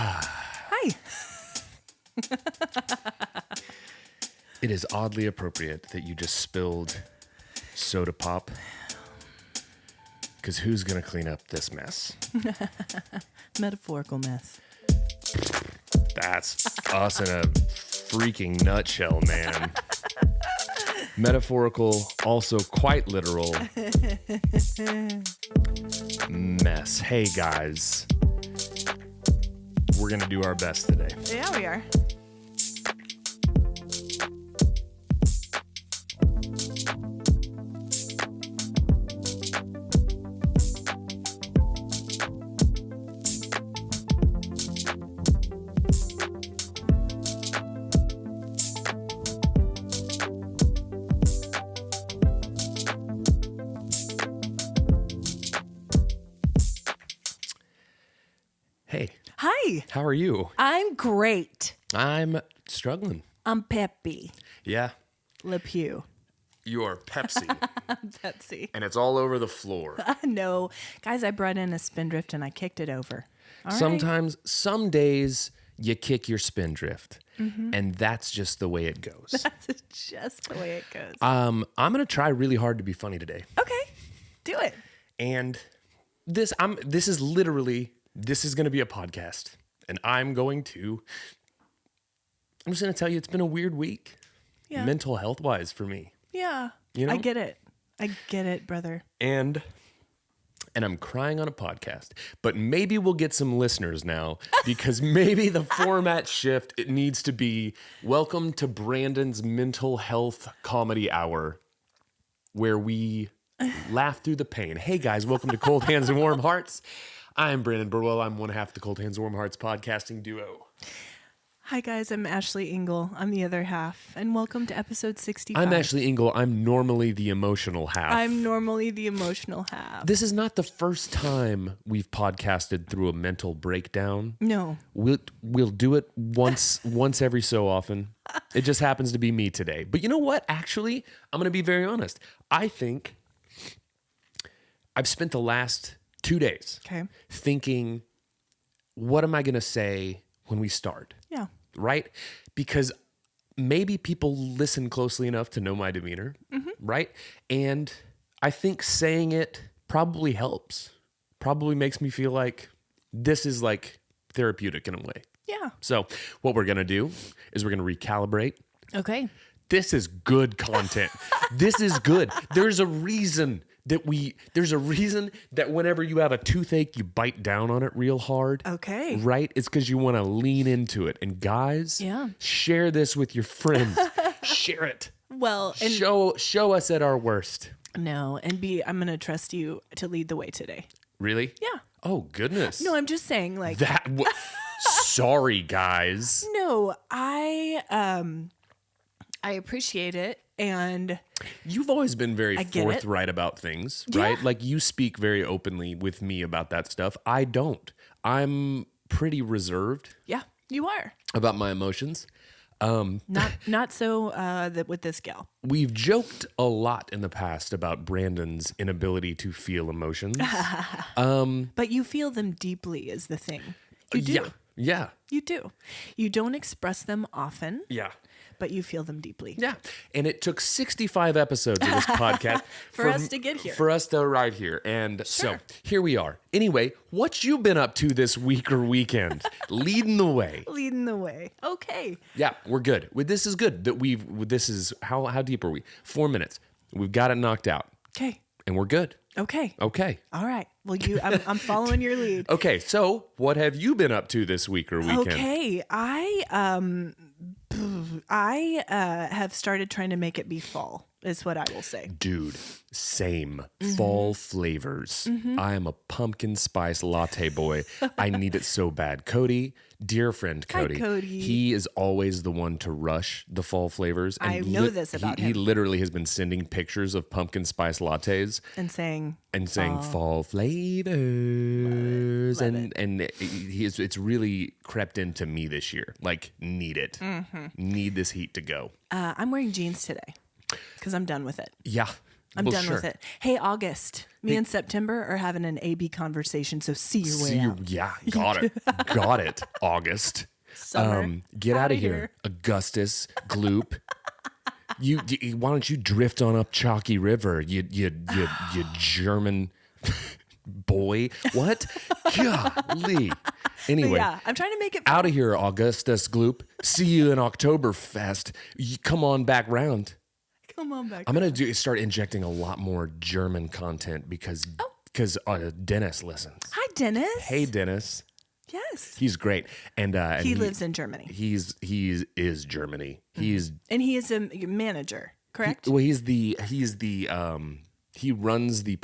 Hi. It is oddly appropriate that you just spilled soda pop. Because who's going to clean up this mess? Metaphorical mess. That's us in a freaking nutshell, man. Metaphorical, also quite literal. Mess. Hey, guys. We're going to do our best today. Yeah, we are. Hey. Hi. How are you? I'm great. I'm struggling. I'm Peppy Yeah. Le Pew. You are Pepsi. Pepsi. And it's all over the floor. No. Guys, I brought in a spindrift and I kicked it over. All right. Sometimes, some days, you kick your spindrift. And that's just the way it goes. That's just the way it goes. I'm going to try really hard to be funny today. Okay. Do it. And this is going to be a podcast. And I'm just going to tell you it's been a weird week. Yeah. Mental health wise for me. Yeah. You know? I get it, brother. And I'm crying on a podcast. But maybe we'll get some listeners now because maybe the format shift, it needs to be welcome to Brandon's mental health comedy hour where we laugh through the pain. Hey guys, welcome to Cold Hands and Warm Hearts. I'm Brandon Birdwell. I'm one half of the Cold Hands and Warm Hearts podcasting duo. Hi, guys. I'm Ashley Engle. I'm the other half. And welcome to episode 65. I'm Ashley Engle. I'm normally the emotional half. I'm normally the emotional half. This is not the first time we've podcasted through a mental breakdown. No. We'll do it once every so often. It just happens to be me today. But you know what? Actually, I'm going to be very honest. I think I've spent the last 2 days thinking, what am I going to say when we start? Yeah. Right? Because maybe people listen closely enough to know my demeanor, right? And I think saying it probably helps. Probably makes me feel like this is like therapeutic in a way. Yeah. So what we're going to do is we're going to recalibrate. Okay. This is good content. This is good. There's a reason that whenever you have a toothache, you bite down on it real hard. Okay. Right? It's because you want to lean into it. And guys, share this with your friends. Share it. Well, and show us at our worst. No, and I'm going to trust you to lead the way today. Really? Yeah. Oh, goodness. No, I'm just saying like that. Sorry, guys. No, I appreciate it. And you've always been very forthright about things, right? Like you speak very openly with me about that stuff. I don't. I'm pretty reserved. Yeah, you are. About my emotions. Not so with this gal. We've joked a lot in the past about Brandon's inability to feel emotions. But you feel them deeply is the thing. You do. Yeah. You do. You don't express them often. Yeah. But you feel them deeply. Yeah. And it took 65 episodes of this podcast for us to get here. For us to arrive here. And so here we are. Anyway, what you been up to this week or weekend? Leading the way. Leading the way. Okay. Yeah, we're good. This is good. This is how deep are we? 4 minutes. We've got it knocked out. Okay. And we're good. Okay. Okay. All right. Well, I'm following your lead. Okay. So what have you been up to this week or weekend? Okay. I have started trying to make it be fall, is what I will say. Dude, same. Fall flavors. I am a pumpkin spice latte boy. I need it so bad. Cody, dear friend Cody. Hi, Cody. He is always the one to rush the fall flavors. And I know this about him. He literally has been sending pictures of pumpkin spice lattes. And saying fall flavors. Love it. And it's really crept into me this year. Like, need it. Need this heat to go. I'm wearing jeans today because I'm done with it. Yeah. I'm Well, done with sure. it. Hey, August. Me and September are having an AB conversation, so see your way out. Yeah, got it. Got it, August. Summer. Get out Outta of here. Augustus, Gloop. Why don't you drift on up Chalky River, you German boy? What? Golly. Anyway, Yeah, I'm trying to make it. out of here, Augustus Gloop. See you in Oktoberfest. You come on back round. Come on back. I'm gonna start injecting a lot more German content because Dennis listens. Hi, Dennis. Hey, Dennis. Yes. He's great, and He lives in Germany. He is Germany. And he is a manager, correct? He runs the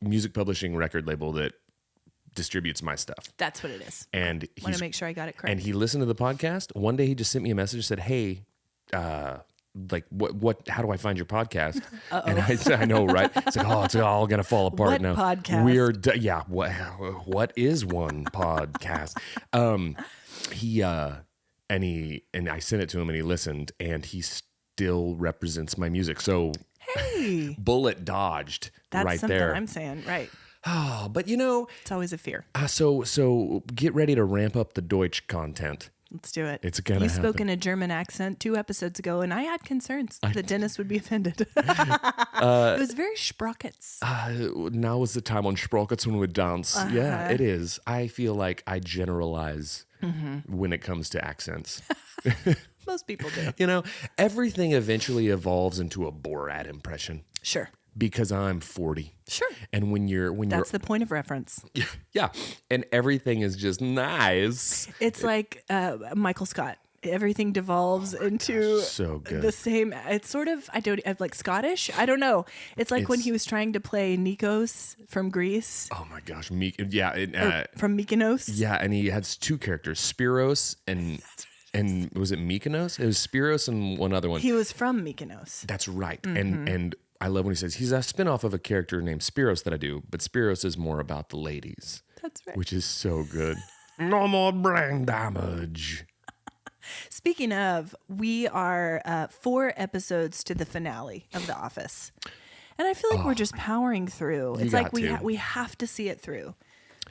music publishing record label that distributes my stuff. That's what it is. And Want to make sure I got it correct. And he listened to the podcast. One day he just sent me a message and said, "Hey, like how do I find your podcast?" And I said, "I know, right?" It's like, "Oh, it's all gonna fall apart What now." podcast? What is one podcast? And I sent it to him and he listened and he still represents my music. So Hey, bullet dodged. that's right something there. I'm saying. Right. Oh, but It's always a fear. so get ready to ramp up the Deutsch content. Let's do it. It's gonna You spoke happen. in a German accent 2 episodes ago, and I had concerns that Dennis would be offended. It was very sprockets. Now is the time on Sprockets when we dance. Yeah, it is. I feel like I generalize when it comes to accents. Most people do. Everything eventually evolves into a Borat impression Sure. because I'm 40. Sure. And when you're That's the point of reference. yeah, and everything is just nice. It's like Michael Scott. Everything devolves into so good. the same. It's sort of, like Scottish. I don't know. It's like when he was trying to play Nikos from Greece, Oh my gosh, from Mykonos. yeah, and he has 2 characters, Spiros and was it Mykonos? It was Spiros and one other one. He was from Mykonos. That's right. And I love when he says he's a spinoff of a character named Spiros that I do, but Spiros is more about the ladies, That's right. which is so good. No more brain damage. Speaking of, we are 4 episodes to the finale of The Office. And I feel like we're just powering through. It's like we have to see it through.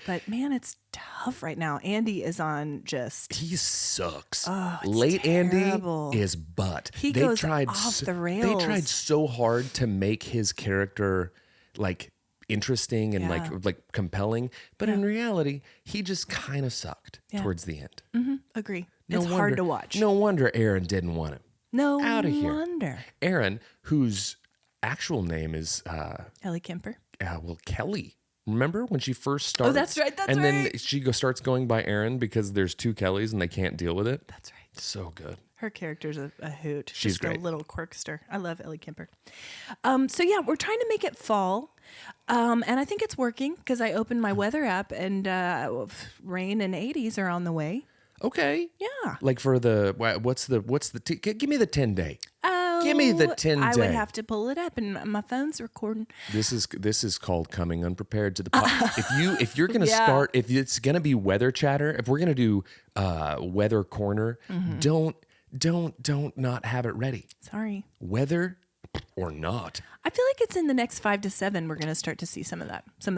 But man, it's tough right now. Andy is on just... He sucks. Oh, it's Late terrible. Andy is butt. He goes off the rails. They tried so hard to make his character like interesting and like compelling, but in reality, he just kind of sucked towards the end. Agree. No It's hard to watch. No wonder Aaron didn't want him. No Outta here. wonder. Aaron, whose actual name is Ellie Kemper. Kelly. Remember when she first started? Oh, that's right. That's and then right. she starts going by Aaron because there's 2 Kellys and they can't deal with it. That's right. So good. Her character's a hoot. She's Just great. a little quirkster. I love Ellie Kemper. So yeah, we're trying to make it fall. And I think it's working because I opened my weather app and rain and 80s are on the way. Okay. Yeah. Like for the give me the 10-day. Oh, Give me the 10 I would day. have to pull it up and my phone's recording. This is called coming unprepared to the pod. if you're gonna Yeah. start, if it's gonna be weather chatter, if we're gonna do weather corner, don't not have it ready. Sorry. Weather or not. I feel like it's in the next 5 to 7 we're going to start to see some of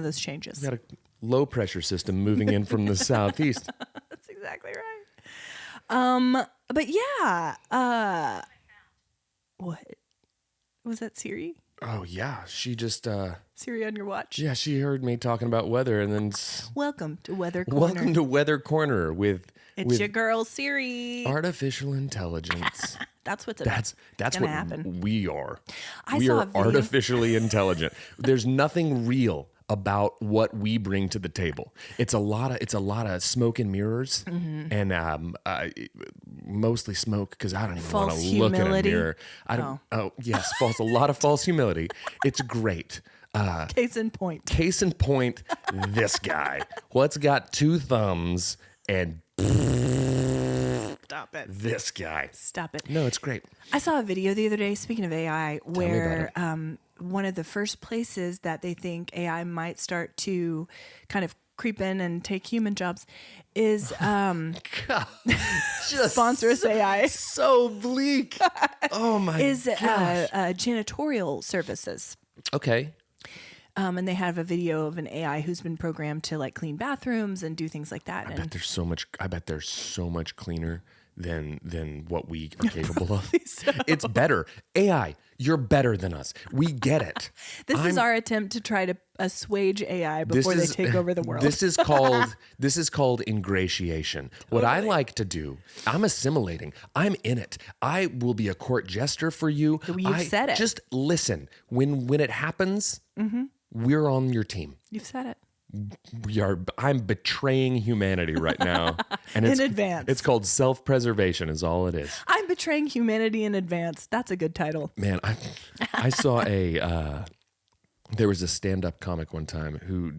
those changes. Got a low pressure system moving in from the southeast. That's exactly right. But yeah, what was that? Siri? Oh yeah, she just Siri on your watch. yeah, she heard me talking about weather and then Welcome to Weather Corner. welcome to Weather Corner with It's your girl Siri. artificial intelligence. That's what's That's gonna what happen. we are. I We saw are a video. artificially intelligent. There's nothing real about what we bring to the table. It's a lot of smoke and mirrors, Mm-hmm. and mostly smoke because I don't even want to False look in a humility. mirror. I don't. Oh yes, false. A lot of false humility. It's great. Case in point. Case in point, this guy. What's got 2 thumbs and Stop it. this guy. Stop it. No, it's great. I saw a video the other day, speaking of AI, where about one of the first places that they think AI might start to kind of creep in and take human jobs is Just sponsor us AI. So bleak. Oh my gosh. Janitorial services. Okay. And they have a video of an AI who's been programmed to like clean bathrooms and do things like that. I bet there's so much cleaner than what we are capable of. So. It's better. AI, you're better than us. We get it. This is our attempt to try to assuage AI before they take over the world. This is called ingratiation. What I like to do, I'm assimilating. I'm in it. I will be a court jester for you. You've said it. Just listen. When it happens, we're on your team. You've said it. I'm betraying humanity right now. And in advance. It's called self-preservation is all it is. I'm betraying humanity in advance. That's a good title. Man, I saw there was a stand-up comic one time who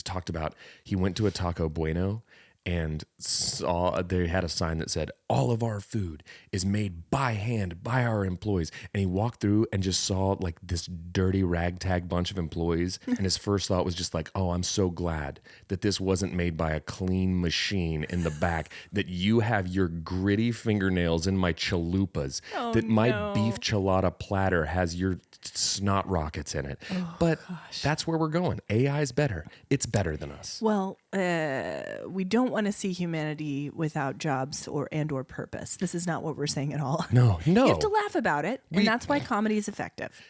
talked about he went to a Taco Bueno and saw they had a sign that said, all of our food is made by hand by our employees. And he walked through and just saw like this dirty ragtag bunch of employees. And his first thought was just like, oh, I'm so glad that this wasn't made by a clean machine in the back, that you have your gritty fingernails in my chalupas, my beef chilada platter has your snot rockets in it. But that's where we're going. AI is better. It's better than us. Well, we don't want to see humanity without jobs or purpose. This is not what we're saying at all. No. You have to laugh about it, and that's why comedy is effective.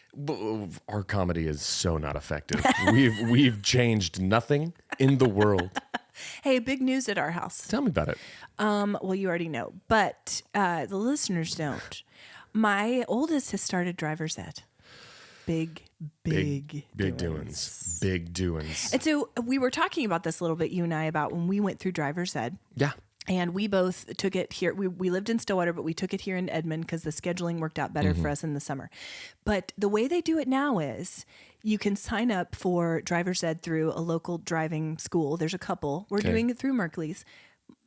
Our comedy is so not effective. We've changed nothing in the world. Hey, big news at our house. Tell me about it. Well, you already know, but the listeners don't. My oldest has started driver's ed. Big doings. Big doings. And so we were talking about this a little bit, you and I, about when we went through driver's ed. Yeah. And we both took it here. We lived in Stillwater, but we took it here in Edmond because the scheduling worked out better for us in the summer. But the way they do it now is you can sign up for driver's ed through a local driving school. There's a couple. We're doing it through Merkley's.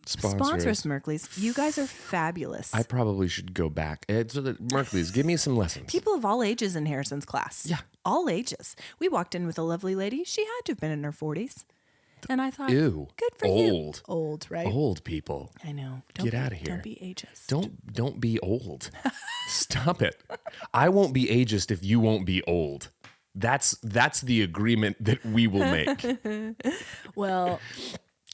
Sponsor us, Merkley's. You guys are fabulous. I probably should go back. Merkley's, give me some lessons. People of all ages in Harrison's class. Yeah. All ages. We walked in with a lovely lady. She had to have been in her 40s. And I thought, ew, good for you. Old, right? Old people. I know. Get out of here. Don't be ageist. Don't be old. Stop it. I won't be ageist if you won't be old. That's the agreement that we will make. Well,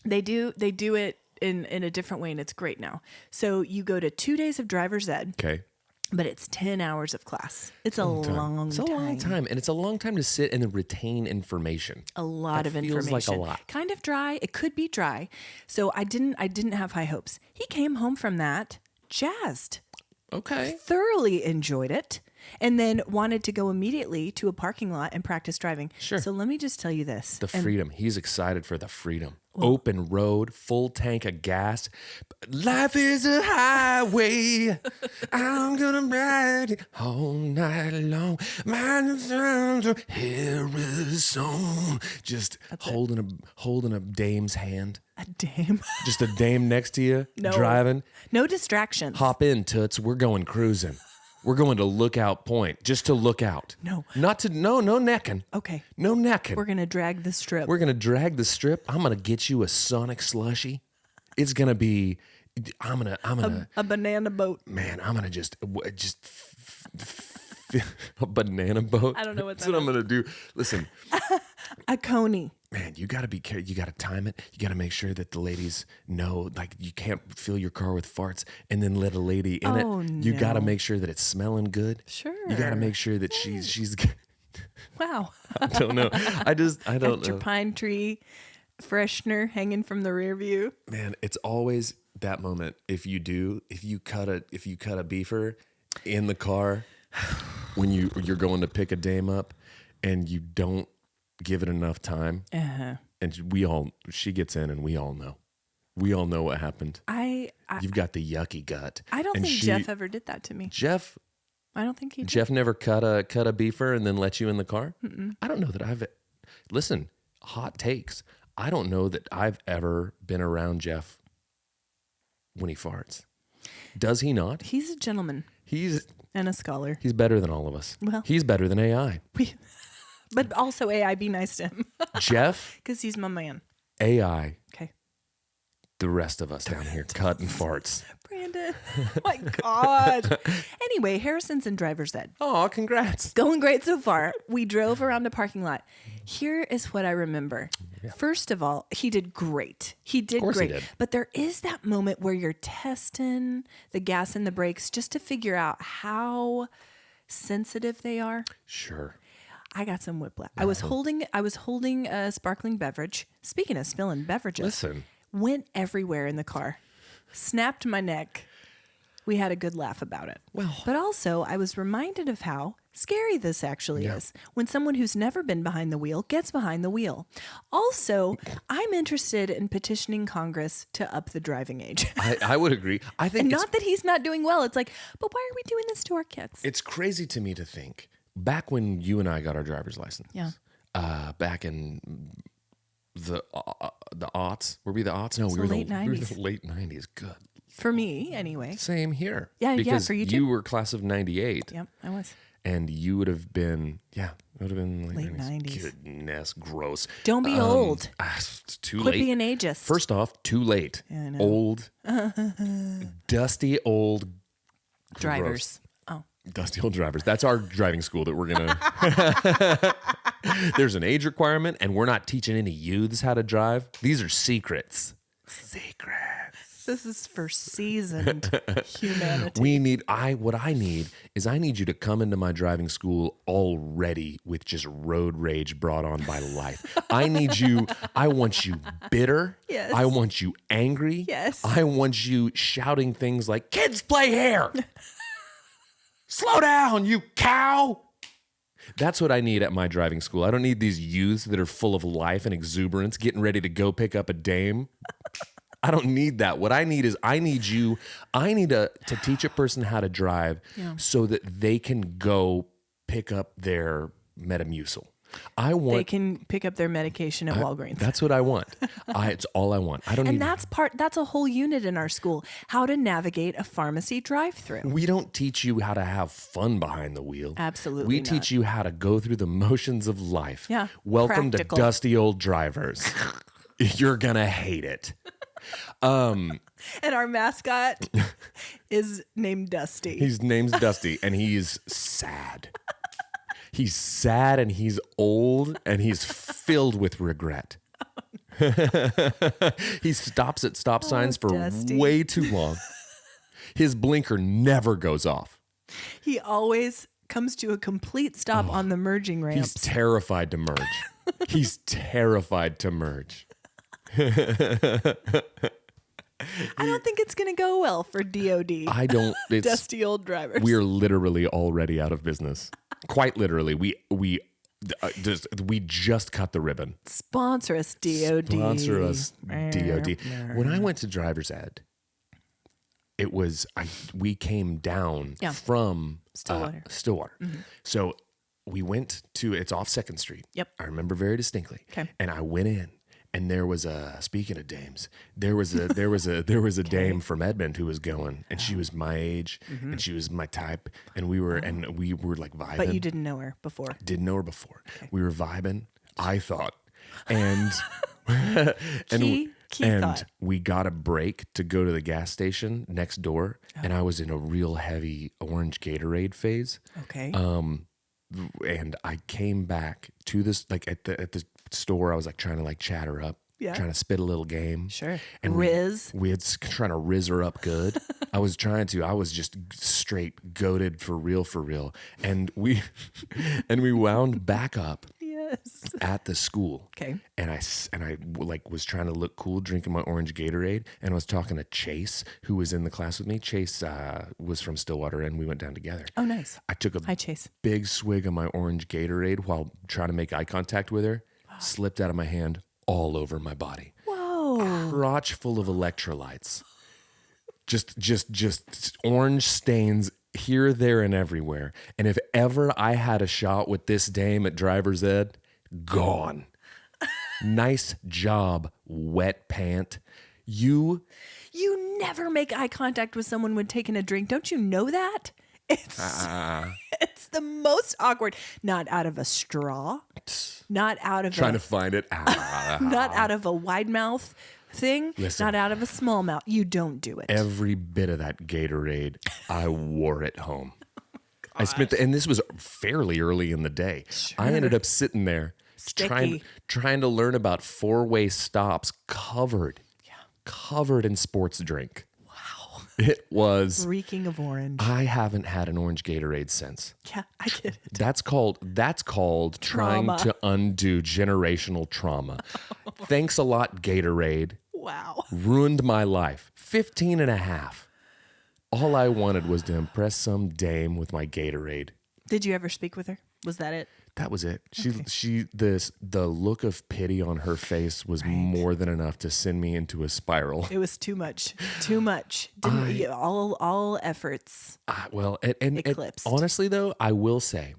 they do it in a different way, and it's great now. So you go to 2 days of driver's ed. Okay. But it's 10 hours of class. It's a long time. It's a long time. And it's a long time to sit and retain information. A lot of information. Feels like a lot. Kind of dry. It could be dry. So I didn't have high hopes. He came home from that jazzed. Okay. Thoroughly enjoyed it. And then wanted to go immediately to a parking lot and practice driving. Sure. So let me just tell you this. The freedom. He's excited for the freedom. Open road, full tank of gas. Life is a highway. I'm gonna ride it all night long. My sounds are Harrison. Just holding a dame's hand. A dame. Just a dame next to you, driving. No distractions. Hop in, toots. We're going cruising. We're going to Lookout Point, just to look out. No necking. Okay. No necking. We're going to drag the strip. We're going to drag the strip. I'm going to get you a Sonic slushie. It's going to be, I'm going to. A banana boat. Man, I'm going to a banana boat. I don't know what That's what I'm going to do. Listen. A coney. Man, you got to be careful. You got to time it. You got to make sure that the ladies know, like, you can't fill your car with farts and then let a lady in it. You got to make sure that it's smelling good. Sure. You got to make sure that she's Wow. I don't know. I don't know. Your pine tree freshener hanging from the rear view. Man, it's always that moment. If you cut a beefer in the car when you're going to pick a dame up and you don't give it enough time, and she gets in, and we all know what happened. You've got the yucky gut. I don't think Jeff ever did that to me. I don't think he did. Jeff never cut a beefer and then let you in the car. I don't know that listen, hot takes. I don't know that I've ever been around Jeff when he farts. Does he not? He's a gentleman. And a scholar. He's better than all of us. Well, he's better than AI. But also AI, be nice to him. Jeff? Because he's my man. AI, Okay. the rest of us down here cutting farts. Brandon. Oh my God. Anyway, Harrison's in driver's ed. Oh, congrats. Going great so far. We drove around the parking lot. Here is what I remember. Yeah. First of all, he did great. He did great. He did. But there is that moment where you're testing the gas and the brakes just to figure out how sensitive they are. Sure. I got some whiplash. I was holding a sparkling beverage. Speaking of spilling beverages. Listen. Went everywhere in the car. Snapped my neck. We had a good laugh about it. Well, but also I was reminded of how scary this actually is when someone who's never been behind the wheel gets behind the wheel. Also, I'm interested in petitioning Congress to up the driving age. I would agree. I think and not that he's not doing well. It's like, but why are we doing this to our kids? It's crazy to me to think back when you and I got our driver's license. Yeah. Back in the aughts. Were we the aughts? No, we were late 90s. We were the late 90s. Good. For me, anyway. Same here. Yeah, because for you too. You were class of 98. Yep, I was. And you would have been, it would have been late 90s. Goodness, gross. Don't be old. It's too Quit late. being ageist. First off, too late. Yeah, I know. Old, dusty old drivers. Gross. Oh. Dusty old drivers. That's our driving school that we're going to... There's an age requirement, and we're not teaching any youths how to drive. These are secrets. Secrets. This is for seasoned humanity. What I need you to come into my driving school already with just road rage brought on by life. I want you bitter. Yes. I want you angry. Yes. I want you shouting things like, kids play here. Slow down, you cow. That's what I need at my driving school. I don't need these youths that are full of life and exuberance getting ready to go pick up a dame. I don't need that. What I need is I need to teach a person how to drive so that they can go pick up their Metamucil. They can pick up their medication at Walgreens. That's what I want. It's all I want. I don't need. And that's a whole unit in our school, how to navigate a pharmacy drive-through. We don't teach you how to have fun behind the wheel. Absolutely We teach you how to go through the motions of life. Yeah. Welcome Practical. to dusty old drivers. You're going to hate it. And our mascot is named Dusty. His name's Dusty, and he's sad. He's sad, and he's old, and he's filled with regret. He stops at stop signs for Dusty. way too long. His blinker never goes off. He always comes to a complete stop on the merging ramps. He's terrified to merge. He's terrified to merge. I don't think it's going to go well for DOD. I don't. It's, Dusty old drivers. We are literally already out of business. Quite literally. We just cut the ribbon. Sponsor us, DOD. Sponsor us, DOD. When I went to driver's ed, it was we came down from Stillwater. Mm-hmm. So we went to, it's off 2nd Street. Yep. I remember very distinctly. Okay. And I went in. And there was speaking of dames, there was a dame from Edmond who was going, and she was my age, and she was my type, and we were like vibing. But you didn't know her before. Didn't know her before. Okay. We were vibing, I thought, and we got a break to go to the gas station next door, and I was in a real heavy orange Gatorade phase. Okay. And I came back to this, like at the store, I was like trying to like chat her up, trying to spit a little game. Sure. And Riz. we had trying to riz her up good. I was just straight goated for real. And we wound back up. Yes. At the school. Okay. And I like was trying to look cool drinking my orange Gatorade, and I was talking to Chase, who was in the class with me. Chase was from Stillwater, and we went down together. Oh, nice. I took a big swig of my orange Gatorade while trying to make eye contact with her. Slipped out of my hand all over my body. Whoa. Crotch full of electrolytes. Just orange stains here, there, and everywhere. And if ever I had a shot with this dame at driver's ed, gone. Nice job, wet pant. You never make eye contact with someone when taking a drink. Don't you know that? It's the most awkward. Not out of a straw. Not out of Trying to find it. not out of a wide mouth thing. Listen. Not out of a small mouth. You don't do it. Every bit of that Gatorade, I wore it home. I spent and this was fairly early in the day. Sure. I ended up sitting there Sticky. trying to learn about four-way stops covered in sports drink. Wow. It was reeking of orange. I haven't had an orange Gatorade since. Yeah, I get it. That's called trying to undo generational trauma. Thanks a lot, Gatorade. Wow. Ruined my life. 15 and a half. All I wanted was to impress some dame with my Gatorade. Did you ever speak with her? Was that it? That was it. The look of pity on her face was more than enough to send me into a spiral. It was too much. Too much. All efforts. And eclipsed. Honestly, though, I will say,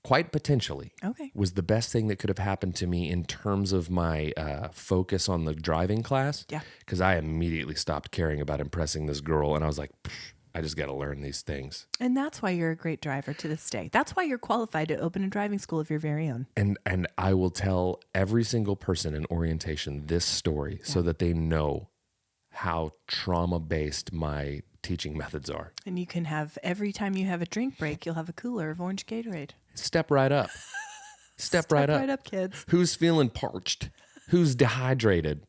quite potentially, Okay. was the best thing that could have happened to me in terms of my focus on the driving class. Yeah. Because I immediately stopped caring about impressing this girl, and I was like, I just got to learn these things. And that's why you're a great driver to this day. That's why you're qualified to open a driving school of your very own. And I will tell every single person in orientation this story so that they know how trauma-based my teaching methods are. And you can have, every time you have a drink break, you'll have a cooler of orange Gatorade. Step right up. Step right up. Right up, kids. Who's feeling parched? Who's dehydrated?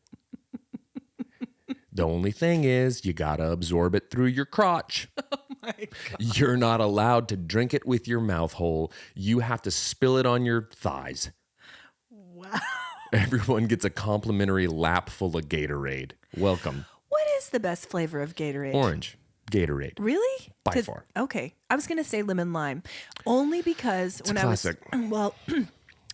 The only thing is you got to absorb it through your crotch. Oh my God. You're not allowed to drink it with your mouth hole. You have to spill it on your thighs. Wow. Everyone gets a complimentary lap full of Gatorade. Welcome. What is the best flavor of Gatorade? Orange Gatorade. Really? By far. Okay. I was going to say lemon lime. Only because Classic.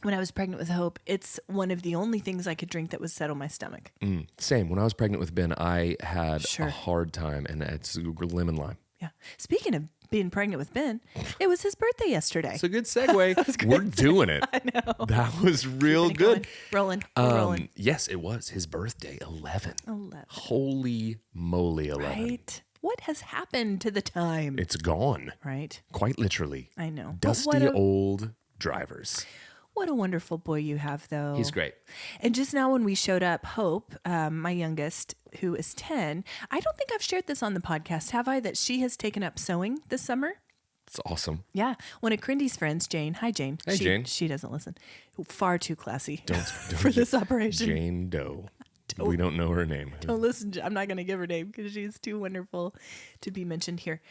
When I was pregnant with Hope, it's one of the only things I could drink that would settle my stomach. Same. When I was pregnant with Ben, I had Sure. a hard time, and it's lemon lime. Yeah. Speaking of being pregnant with Ben, it was his birthday yesterday. It's a good segue. We're doing it. I know. That was real good. Rolling. Rolling. Yes, it was his birthday, 11. 11. Holy moly, 11. Right? What has happened to the time? It's gone. Right? Quite literally. I know. But Dusty old drivers. What a wonderful boy you have, though. He's great. And just now when we showed up, Hope, my youngest, who is 10, I don't think I've shared this on the podcast, have I? That she has taken up sewing this summer. It's awesome. Yeah. One of Crindy's friends, Jane. Hi, Jane. Hey, Jane. She doesn't listen. Far too classy Don't for this operation. Jane Doe. We don't know her name. Don't listen. I'm not going to give her name because she's too wonderful to be mentioned here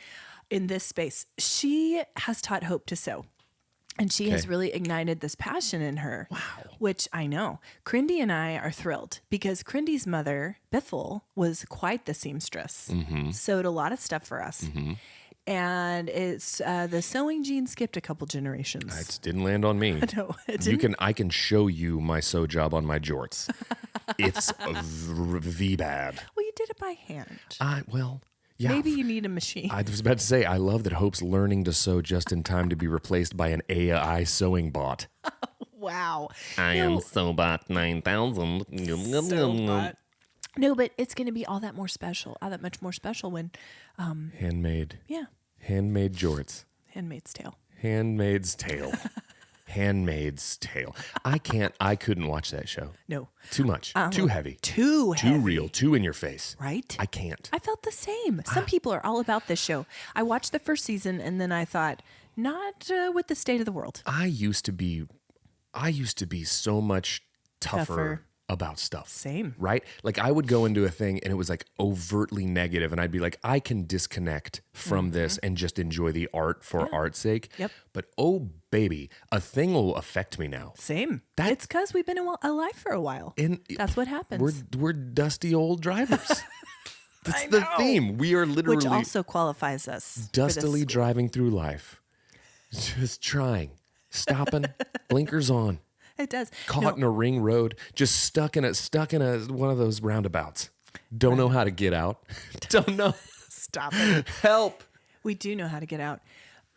in this space. She has taught Hope to sew. And she has really ignited this passion in her. Wow. Which I know. Crindy and I are thrilled because Crindy's mother, Biffle, was quite the seamstress. Sewed a lot of stuff for us. And it's the sewing gene skipped a couple generations. It didn't land on me. No, it didn't. I can show you my sew job on my jorts. It's V-bad. Well, you did it by hand. Yeah. Maybe you need a machine. I was about to say, I love that Hope's learning to sew just in time to be replaced by an AI sewing bot. Wow. I am Sewbot 9000. Sewbot. No, but it's going to be all that more special, all that much more special when... Handmade. Yeah. Handmade jorts. Handmaid's Tale. Handmaid's Tale. Handmaid's Tale. I couldn't watch that show. No. Too much. Too heavy. Too heavy. Too real. Too in your face. Right? I can't. I felt the same. Some people are all about this show. I watched the first season and then I thought, not with the state of the world. I used to be so much tougher about stuff. Same. Right? Like I would go into a thing and it was like overtly negative and I'd be like, I can disconnect from this and just enjoy the art for art's sake. Yep. But oh baby, a thing will affect me now. Same. It's because we've been alive for a while. And that's what happens. We're dusty old drivers. That's the theme. We are literally... Which also qualifies us. Dustily driving through life. Just trying. Stopping. Blinkers on. It does. Caught in a ring road, just stuck in one of those roundabouts. Don't know how to get out. Don't know. Stop it. Help. We do know how to get out.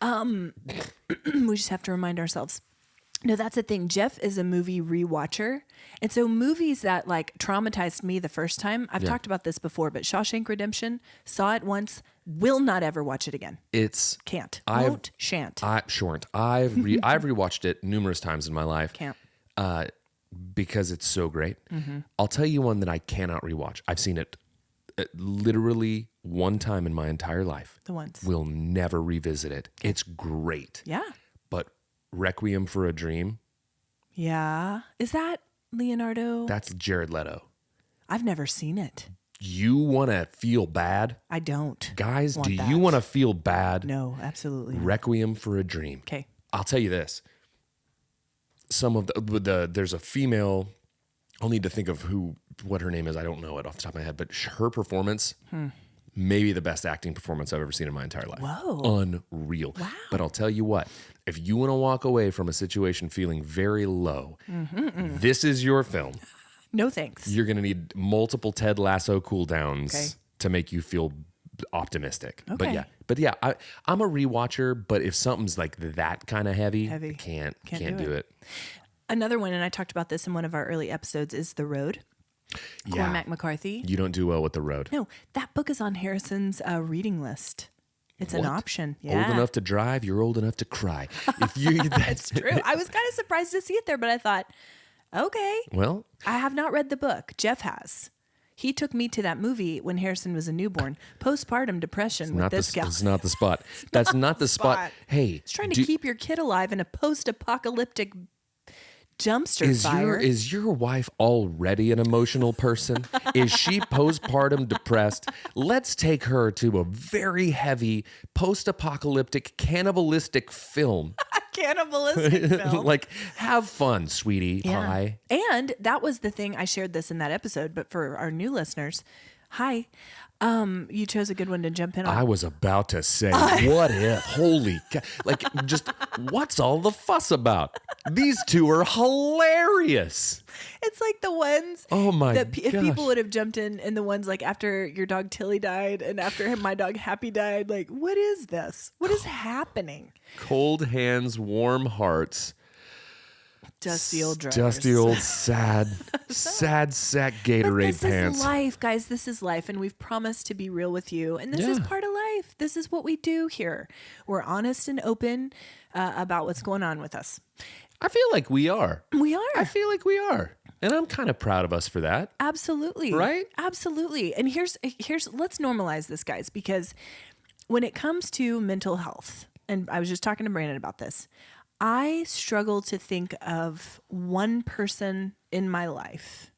We just have to remind ourselves. No, that's the thing. Jeff is a movie rewatcher. And so movies that like traumatized me the first time, I've talked about this before, but Shawshank Redemption, saw it once, Will not ever watch it again. Can't. Won't. Shan't. I've rewatched it numerous times in my life. Can't. Because it's so great. I'll tell you one that I cannot rewatch. I've seen it literally one time in my entire life. The once. Will never revisit it. Okay. It's great. Yeah. But Requiem for a Dream. Yeah. Is that Leonardo? That's Jared Leto. I've never seen it. You want to feel bad? I don't. Guys, do you want to feel bad? No, absolutely not. Requiem for a Dream. Okay. I'll tell you this. Some of there's a female, I'll need to think of what her name is. I don't know it off the top of my head, but her performance, maybe the best acting performance I've ever seen in my entire life. Whoa. Unreal. Wow. But I'll tell you what, if you want to walk away from a situation feeling very low, this is your film. No thanks. You're going to need multiple Ted Lasso cool downs to make you feel optimistic. Okay. But yeah, I'm a rewatcher, but if something's like that kind of heavy, can't do it. Another one, and I talked about this in one of our early episodes, is The Road. Cormac McCarthy. You don't do well with The Road. No, that book is on Harrison's reading list. It's an option. Yeah. Old enough to drive, you're old enough to cry. That's true. I was kind of surprised to see it there, but I thought, okay. Well, I have not read the book. Jeff has. He took me to that movie when Harrison was a newborn. Postpartum depression with this gal. It's not the spot. That's not the spot. Hey. It's trying to keep your kid alive in a post-apocalyptic dumpster fire. Is your wife already an emotional person? Is she postpartum depressed? Let's take her to a very heavy post-apocalyptic cannibalistic film. Cannibalistic film. Like, have fun, sweetie. Yeah. Hi. And that was the thing. I shared this in that episode, but for our new listeners, hi. You chose a good one to jump in on. I was about to say, what if? Holy cow. Like, just what's all the fuss about? These two are hilarious. It's like the ones that if people would have jumped in the ones like after your dog Tilly died and after my dog Happy died, like, what is this? What is happening? Cold hands, warm hearts. Dusty old dryers. Dusty old sad sack Gatorade pants. This is life, guys. This is life. And we've promised to be real with you. And this is part of life. This is what we do here. We're honest and open about what's going on with us. I feel like we are. We are. I feel like we are. And I'm kind of proud of us for that. Absolutely. Right? Absolutely. And here's let's normalize this, guys, because when it comes to mental health, and I was just talking to Brandon about this, I struggle to think of one person in my life,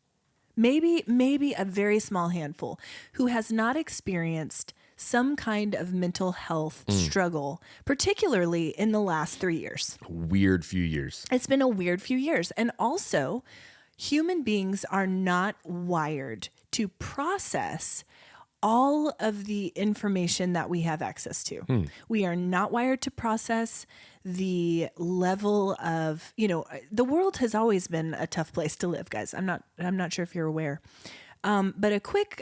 maybe a very small handful, who has not experienced some kind of mental health struggle, particularly in the last 3 years. Weird few years. It's been a weird few years. And also, human beings are not wired to process all of the information that we have access to. We are not wired to process the level of, the world has always been a tough place to live, guys. I'm not sure if you're aware. But a quick,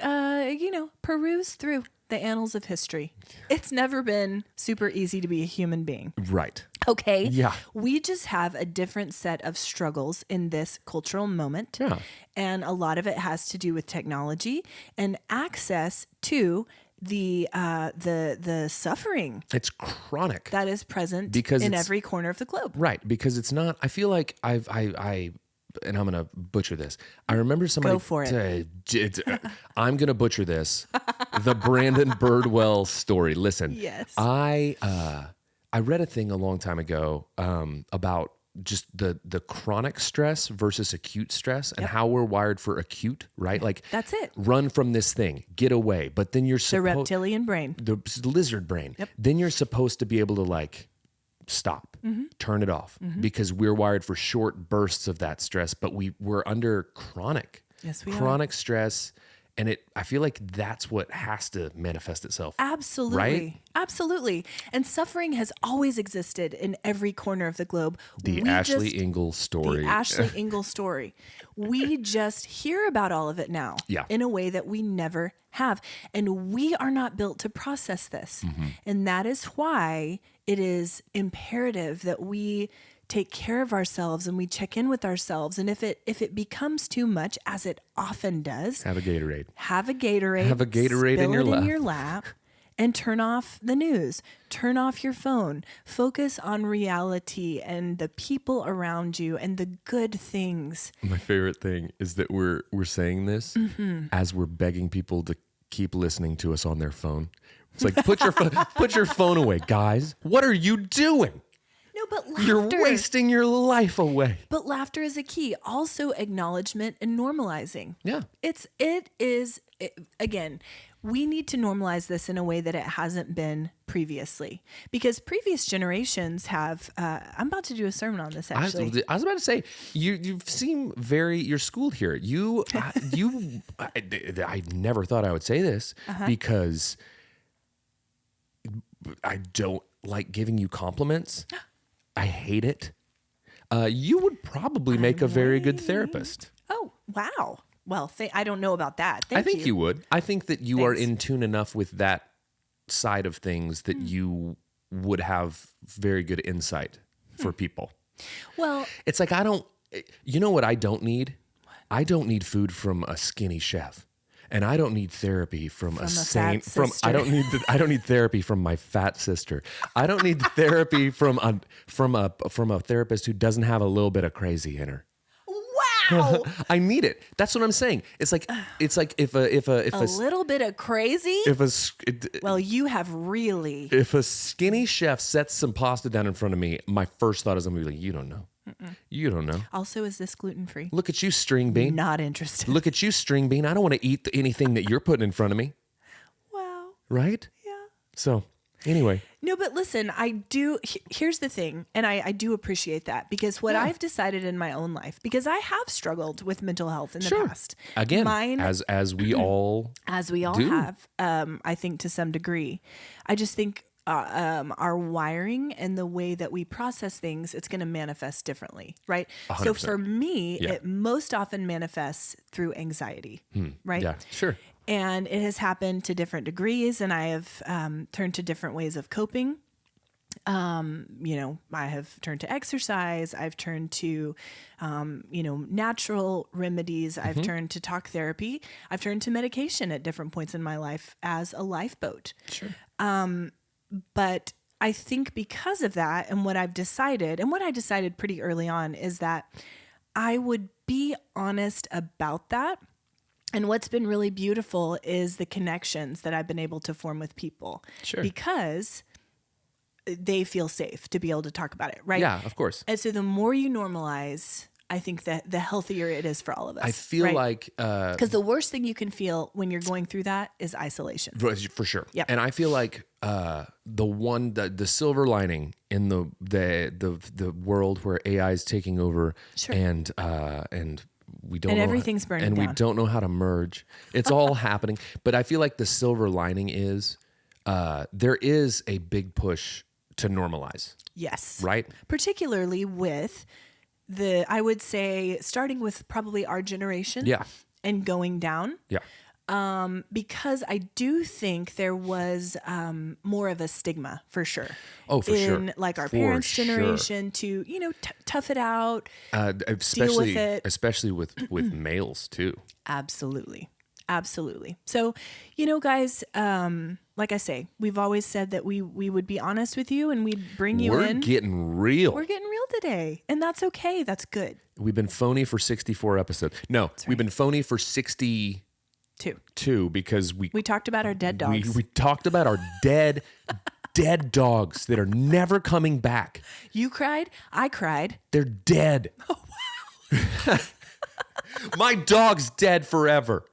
peruse through the annals of history. It's never been super easy to be a human being. Right. Okay. Yeah. We just have a different set of struggles in this cultural moment. Yeah. And a lot of it has to do with technology and access to the suffering. It's chronic. That is present in every corner of the globe. Right. Because it's not, I feel like and I'm going to butcher this. I remember somebody. Go for it. I'm going to butcher this. The Brandon Birdwell story. Listen. Yes. I read a thing a long time ago about just the chronic stress versus acute stress and how we're wired for acute, right? Like, that's it. Run from this thing, get away. But then you're the reptilian brain, the lizard brain. Yep. Then you're supposed to be able to like stop, turn it off, because we're wired for short bursts of that stress, but we're under chronic stress. And I feel like that's what has to manifest itself. Absolutely. Right? Absolutely. And suffering has always existed in every corner of the globe. The Ashley Engle story. We just hear about all of it now in a way that we never have. And we are not built to process this. And that is why it is imperative that we take care of ourselves and we check in with ourselves. And if it becomes too much, as it often does, have a Gatorade. Have a Gatorade in your lap. and turn off the news, turn off your phone, focus on reality and the people around you and the good things. My favorite thing is that we're saying this as we're begging people to keep listening to us on their phone. It's like, put your phone away, guys. What are you doing? No, but laughter. You're wasting your life away. But laughter is a key. Also, acknowledgement and normalizing. Yeah. Again, we need to normalize this in a way that it hasn't been previously, because previous generations have, I'm about to do a sermon on this actually. I was about to say, you seem you're schooled here. I never thought I would say this because I don't like giving you compliments. I hate it. You would probably make a very good therapist. Oh, wow. Well, I don't know about that. I think you would. I think that you are in tune enough with that side of things that you would have very good insight for people. Well, it's like, you know what I don't need? I don't need food from a skinny chef. And I don't need therapy from a saint. I don't need therapy from my fat sister. I don't need therapy from a therapist who doesn't have a little bit of crazy in her. Wow. I need it. That's what I'm saying. It's like if a little bit of crazy. Well, you have really. If a skinny chef sets some pasta down in front of me, my first thought is I'm gonna be like, you don't know. You don't know. Also, is this gluten-free? Look at you, string bean. Not interested. Look at you, string bean. I don't want to eat anything that you're putting in front of me. Wow. Right? Yeah. So, anyway. No, but listen, here's the thing, and I do appreciate that, because what I've decided in my own life, because I have struggled with mental health in the past. Again, as we all have, I think to some degree. I just think our wiring and the way that we process things, it's going to manifest differently, right? 100%. So for me, it most often manifests through anxiety, right? Yeah, sure. And it has happened to different degrees, and I have turned to different ways of coping. I have turned to exercise. I've turned to, natural remedies. I've turned to talk therapy. I've turned to medication at different points in my life as a lifeboat. Sure. But I think because of that, and what I decided pretty early on, is that I would be honest about that. And what's been really beautiful is the connections that I've been able to form with people. Sure. Because they feel safe to be able to talk about it, right? Yeah, of course. And so the more you normalize, I think that the healthier it is for all of us. I feel like... because the worst thing you can feel when you're going through that is isolation. For sure. Yep. And I feel like the silver lining in the world where AI is taking over, and we don't know, everything's burning and down. we don't know how to merge. It's all happening. But I feel like the silver lining is there is a big push to normalize. Yes. Right? Particularly with I would say, starting with probably our generation. Yeah. And going down. Yeah. Because I do think there was more of a stigma, for sure. Oh, for sure. In like our parents' generation to, tough it out, deal with it. Especially with males too. Absolutely. So, guys, like I say, we've always said that we would be honest with you and we'd bring you in. We're getting real today. And that's okay. That's good. We've been phony for 64 episodes. No, right. We've been phony for 62 because we talked about our dead dogs. We talked about our dead dogs that are never coming back. You cried. I cried. They're dead. Oh, wow. My dog's dead forever.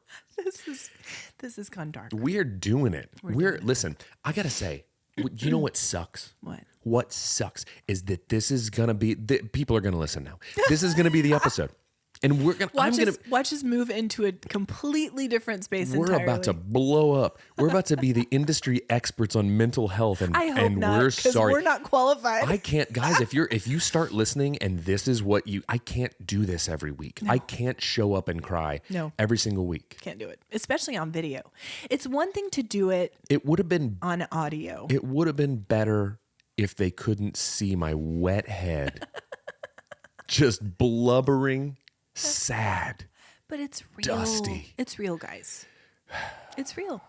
This has gone dark. We're doing it. Listen, I got to say, you know what sucks? What? What sucks is that this is going to be, people are going to listen now. This is going to be the episode. And we're going to watch us move into a completely different space entirely. We're about to blow up. We're about to be the industry experts on mental health. And I hope not, we're sorry. We're not qualified. I can't, guys, if you start listening and this is what I can't do this every week. No. I can't show up and cry every single week. Can't do it, especially on video. It's one thing to do it. It would have been on audio. It would have been better if they couldn't see my wet head just blubbering. Sad. But it's real. Dusty. It's real, guys. It's real.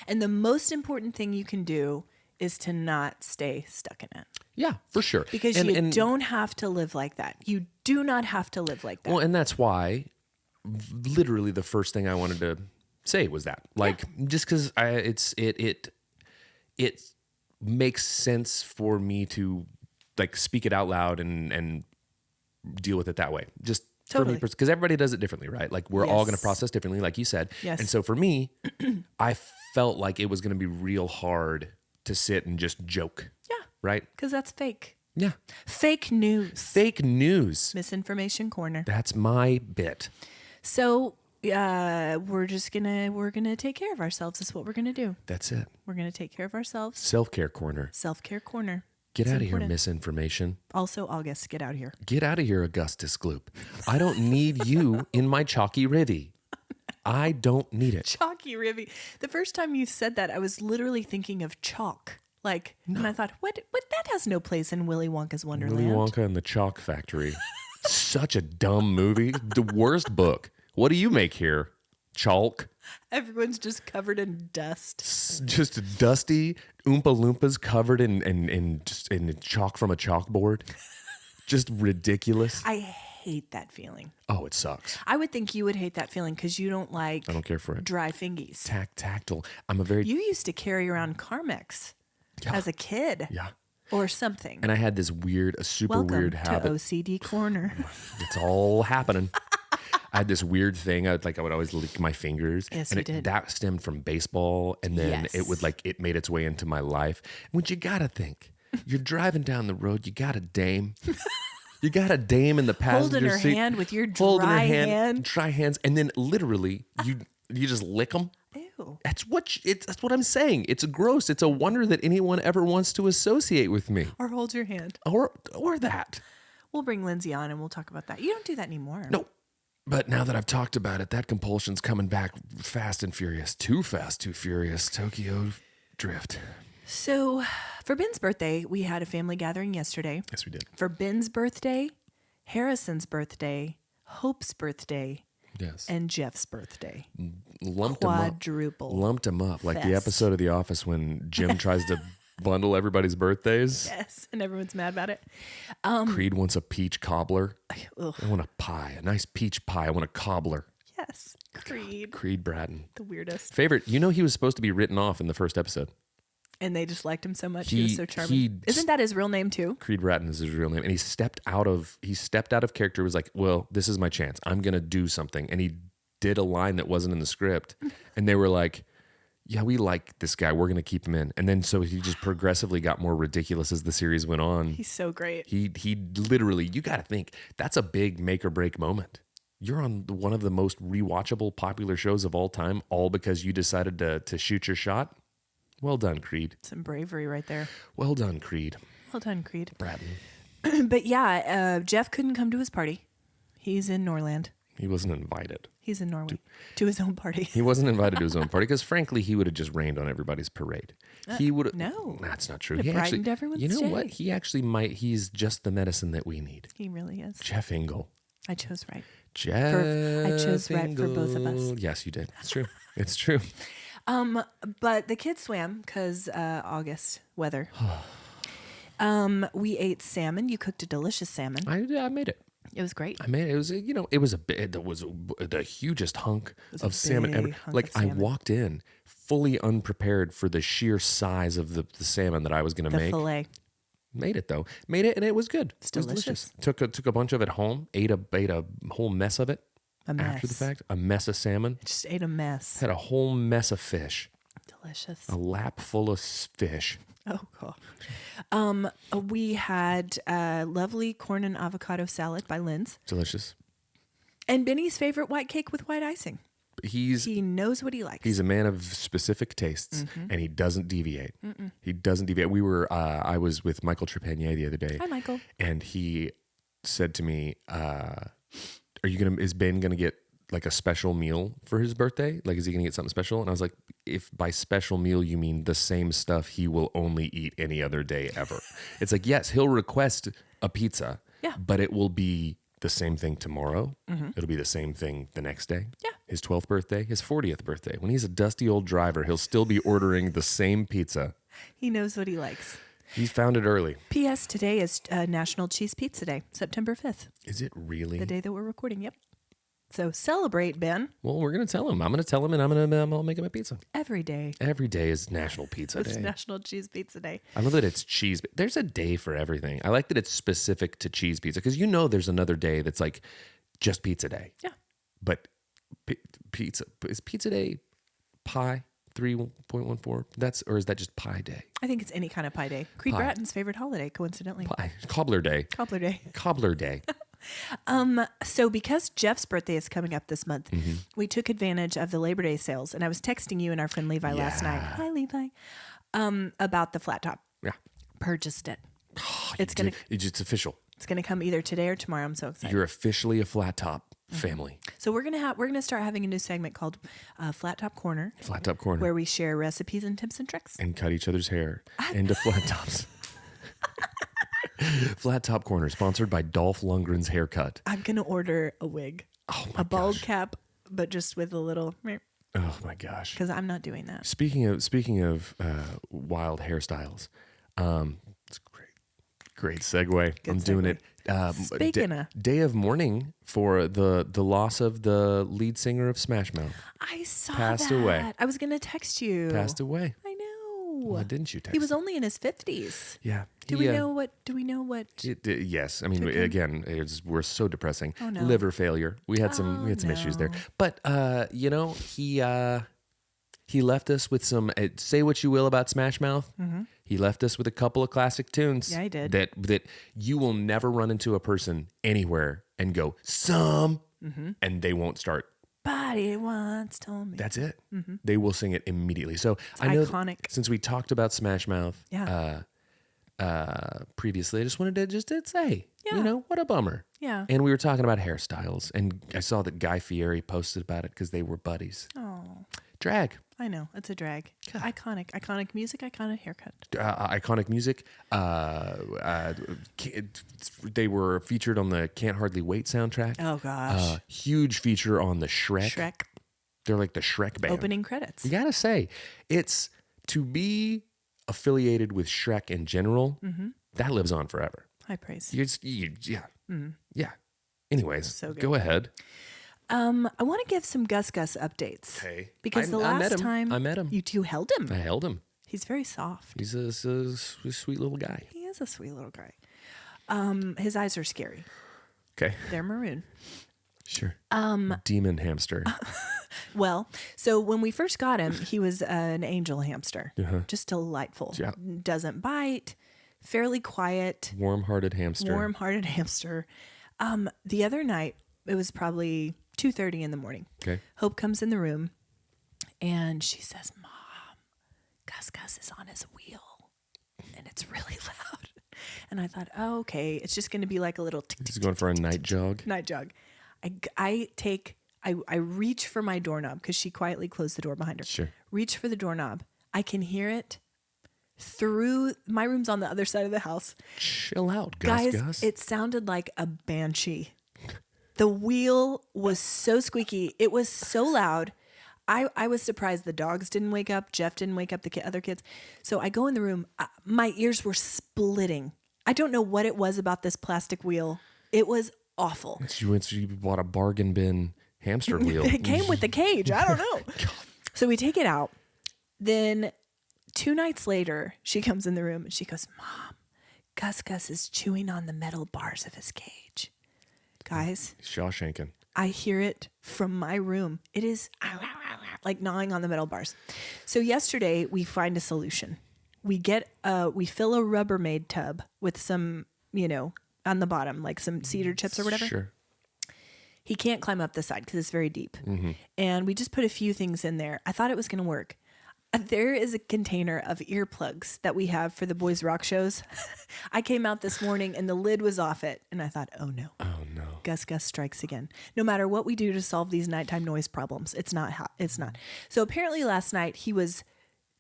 And the most important thing you can do is to not stay stuck in it. Yeah, for sure. Because you don't have to live like that. You do not have to live like that. Well, and that's why literally the first thing I wanted to say was that. Like, just because it makes sense for me to like speak it out loud and deal with it that way. Just totally. For me, because everybody does it differently, right? Like we're all going to process differently, like you said. Yes. And so for me, I felt like it was going to be real hard to sit and just joke. Yeah. Right? Because that's fake. Yeah. Fake news. Fake news. Misinformation corner. That's my bit. So we're gonna take care of ourselves. Is what we're gonna do. That's it. We're gonna take care of ourselves. Self-care corner. Self-care corner. Get out of here, misinformation. Also, August, get out of here. Get out of here, Augustus Gloop. I don't need you in my chalky rivy. I don't need it. Chalky rivy. The first time you said that, I was literally thinking of chalk. Like, no. And I thought, what? That has no place in Willy Wonka's Wonderland. Willy Wonka and the Chalk Factory. Such a dumb movie. The worst book. What do you make here? Chalk. Everyone's just covered in dust. Just dusty Oompa Loompas covered in chalk from a chalkboard. Just ridiculous. I hate that feeling. Oh, it sucks. I would think you would hate that feeling because you don't like. I don't care for it. Dry fingies. Tactile. You used to carry around Carmex as a kid. Yeah. Or something. And I had this super weird habit. Welcome to OCD Corner. It's all happening. I had this weird thing. I would always lick my fingers. Yes, and you did. That stemmed from baseball. And then it made its way into my life. Which you got to think. You're driving down the road. You got a dame. You got a dame in the passenger holding her seat. hand with your dry hand. Dry hands. And then literally you just lick them. Ew. That's what I'm saying. It's gross. It's a wonder that anyone ever wants to associate with me. Or hold your hand. Or that. We'll bring Lindsay on and we'll talk about that. You don't do that anymore. No. But now that I've talked about it, that compulsion's coming back fast and furious. Too fast, too furious. Tokyo Drift. So for Ben's birthday, we had a family gathering yesterday. Yes, we did. For Ben's birthday, Harrison's birthday, Hope's birthday, yes, and Jeff's birthday. Quadruple. Lumped them up. Like the episode of The Office when Jim tries to bundle everybody's birthdays. Yes, and everyone's mad about it. Creed wants a peach cobbler. Ugh. I want a pie, a nice peach pie. I want a cobbler. Yes, Creed. Creed Bratton. The weirdest. Favorite. You know he was supposed to be written off in the first episode. And they just liked him so much. He was so charming. Isn't that his real name too? Creed Bratton is his real name. And he stepped out of character. Was like, well, this is my chance. I'm going to do something. And he did a line that wasn't in the script. And they were like, yeah, we like this guy. We're going to keep him in. And then so he just progressively got more ridiculous as the series went on. He's so great. He literally, you got to think, that's a big make or break moment. You're on one of the most rewatchable popular shows of all time, all because you decided to shoot your shot. Well done, Creed. Some bravery right there. Well done, Creed. Well done, Creed. Bratton. But yeah, Jeff couldn't come to his party. He's in Norland. He wasn't invited. He's in Norway to his own party. He wasn't invited to his own party because, frankly, he would have just rained on everybody's parade. He would. No, that's not true. He brightened everyone's you know day. what? He actually might. He's just the medicine that we need. He really is. Jeff Engle. I chose right. I chose right for both of us. Yes, you did. It's true. It's true. But the kids swam because August weather. We ate salmon. You cooked a delicious salmon. I made it. It was great. I made it. It was the hugest hunk of salmon ever. I walked in fully unprepared for the sheer size of the salmon that I was going to make. Fillet. Made it though. Made it and it was good. It's delicious. Took a bunch of it home. Ate a whole mess of it. A mess. After the fact, a mess of salmon. Just ate a mess. Had a whole mess of fish. Delicious. A lap full of fish. Oh, cool. We had lovely corn and avocado salad by Lynn's. Delicious. And Benny's favorite white cake with white icing. He knows what he likes. He's a man of specific tastes, and he doesn't deviate. Mm-mm. He doesn't deviate. I was with Michael Trepanier the other day. Hi, Michael. And he said to me, is Ben gonna get like a special meal for his birthday? Like, is he gonna get something special? And I was like, if by special meal you mean the same stuff he will only eat any other day ever. It's like, yes, he'll request a pizza, but it will be the same thing tomorrow. It'll be the same thing the next day. Yeah. His 12th birthday, his 40th birthday. When he's a dusty old driver, he'll still be ordering the same pizza. He knows what he likes. He found it early. P.S. Today is National Cheese Pizza Day, September 5th. Is it really? The day that we're recording, yep. So celebrate, Ben. Well, we're going to tell him. I'm going to tell him, and I'll make him a pizza. Every day. Every day is National Pizza Day. It's National Cheese Pizza Day. I love that it's cheese. There's a day for everything. I like that it's specific to cheese pizza because there's another day that's like just pizza day. Yeah. But pizza is pizza day pie 3.14. Or is that just pie day? I think it's any kind of pie day. Creed Bratton's favorite holiday, coincidentally. Pie. Cobbler day. Cobbler day. Cobbler day. So because Jeff's birthday is coming up this month, we took advantage of the Labor Day sales, and I was texting you and our friend Levi last night. Hi, Levi. About the flat top. Yeah. Purchased it. It's official. It's gonna come either today or tomorrow. I'm so excited. You're officially a flat top family. So we're gonna start having a new segment called Flat Top Corner. Flat top corner. Where we share recipes and tips and tricks. And cut each other's hair into flat tops. Flat Top Corner, sponsored by Dolph Lundgren's Haircut. I'm going to order a wig. A bald cap, but just with a little... Oh, my gosh. Because I'm not doing that. Speaking of wild hairstyles, it's great segue. I'm doing it. Speaking of... Day of mourning for the loss of the lead singer of Smash Mouth. I saw Passed that. away. I was going to text you. Passed away. I know. Why didn't you text He was only in his 50s. Yeah. Do we know what? Yes. I mean, again, we're so depressing. Oh, no. Liver failure. We had some issues there. But he left us with some. Say what you will about Smash Mouth. Mm-hmm. He left us with a couple of classic tunes. Yeah, he did. That you will never run into a person anywhere and go and they won't start. Body once told me. That's it. Mm-hmm. They will sing it immediately. So it's I know iconic. Since we talked about Smash Mouth. Yeah. Previously, I just wanted to say, what a bummer. Yeah. And we were talking about hairstyles, and I saw that Guy Fieri posted about it because they were buddies. Oh. Drag. I know. It's a drag. God. Iconic music, iconic haircut. Iconic music. They were featured on the Can't Hardly Wait soundtrack. Oh, gosh. Huge feature on the Shrek. They're like the Shrek band. Opening credits. You gotta say, it's to be affiliated with Shrek in general, that lives on forever. High praise. Yeah. Anyways, so good. Go ahead. I want to give some Gus updates. Okay. Because the last time I met him. You two held him. I held him. He's very soft. He's a sweet little guy. He is a sweet little guy. His eyes are scary. Okay. They're maroon. Sure. Demon hamster. Well, so when we first got him, he was an angel hamster. Just delightful. Yeah. Doesn't bite. Fairly quiet. Warm-hearted hamster. The other night, it was probably 2:30 in the morning. Okay. Hope comes in the room, and she says, "Mom, Gus is on his wheel, and it's really loud." And I thought, oh, okay, it's just going to be like a little... He's going for a night jog. Night jog. I reach for my doorknob because she quietly closed the door behind her. Sure. Reach for the doorknob. I can hear it through... My room's on the other side of the house. Chill out, Gus. Guys, it sounded like a banshee. The wheel was so squeaky. It was so loud. I was surprised the dogs didn't wake up. Jeff didn't wake up the other kids. So I go in the room. My ears were splitting. I don't know what it was about this plastic wheel. It was awful. You bought a bargain bin hamster wheel. It came with the cage. I don't know. So we take it out. Then 2 nights later, she comes in the room and she goes, "Mom, Gus is chewing on the metal bars of his cage." Guys. Shawshanking. I hear it from my room. It is like gnawing on the metal bars. So yesterday we find a solution. We fill a Rubbermaid tub with some, on the bottom, like some cedar chips or whatever. Sure. He can't climb up the side because it's very deep. Mm-hmm. And we just put a few things in there. I thought it was going to work. There is a container of earplugs that we have for the boys' rock shows. I came out this morning and the lid was off it. And I thought, oh no. Gus strikes again. No matter what we do to solve these nighttime noise problems, it's not. So apparently last night he was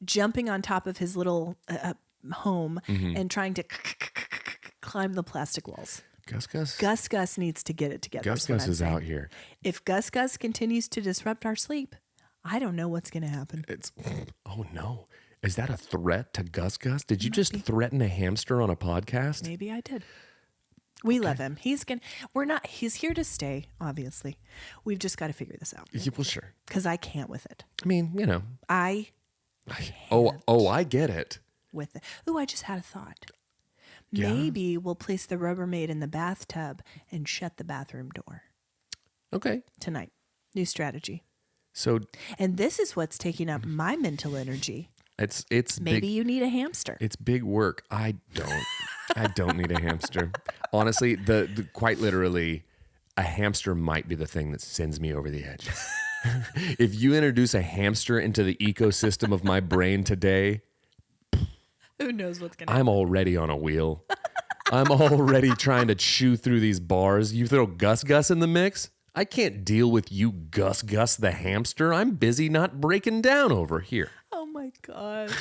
jumping on top of his little home and trying to climb the plastic walls. Gus. Gus needs to get it together. Gus is out here. If Gus continues to disrupt our sleep, I don't know what's going to happen. Oh no. Is that a threat to Gus? Did you just threaten a hamster on a podcast? Maybe I did. We love him. He's here to stay, obviously. We've just got to figure this out. Yeah, well, sure. Because I can't with it. I mean, you know. I get it. With it. Ooh, I just had a thought. Yeah. Maybe we'll place the Rubbermaid in the bathtub and shut the bathroom door. Okay. Tonight. New strategy. So. And this is what's taking up my mental energy. It's maybe big, you need a hamster. It's big work. I don't need a hamster. Honestly, the quite literally, a hamster might be the thing that sends me over the edge. If you introduce a hamster into the ecosystem of my brain today, who knows what's going to happen? I'm already on a wheel. I'm already trying to chew through these bars. You throw Gus in the mix, I can't deal with you, Gus the hamster. I'm busy not breaking down over here. Oh my gosh.